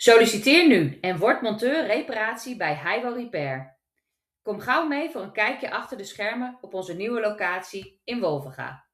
Solliciteer nu en word monteur reparatie bij Highwell Repair. Kom gauw mee voor een kijkje achter de schermen op onze nieuwe locatie in Wolvenga.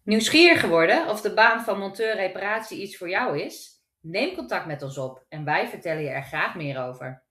Nieuwsgierig geworden of de baan van monteur reparatie iets voor jou is? Neem contact met ons op en wij vertellen je er graag meer over.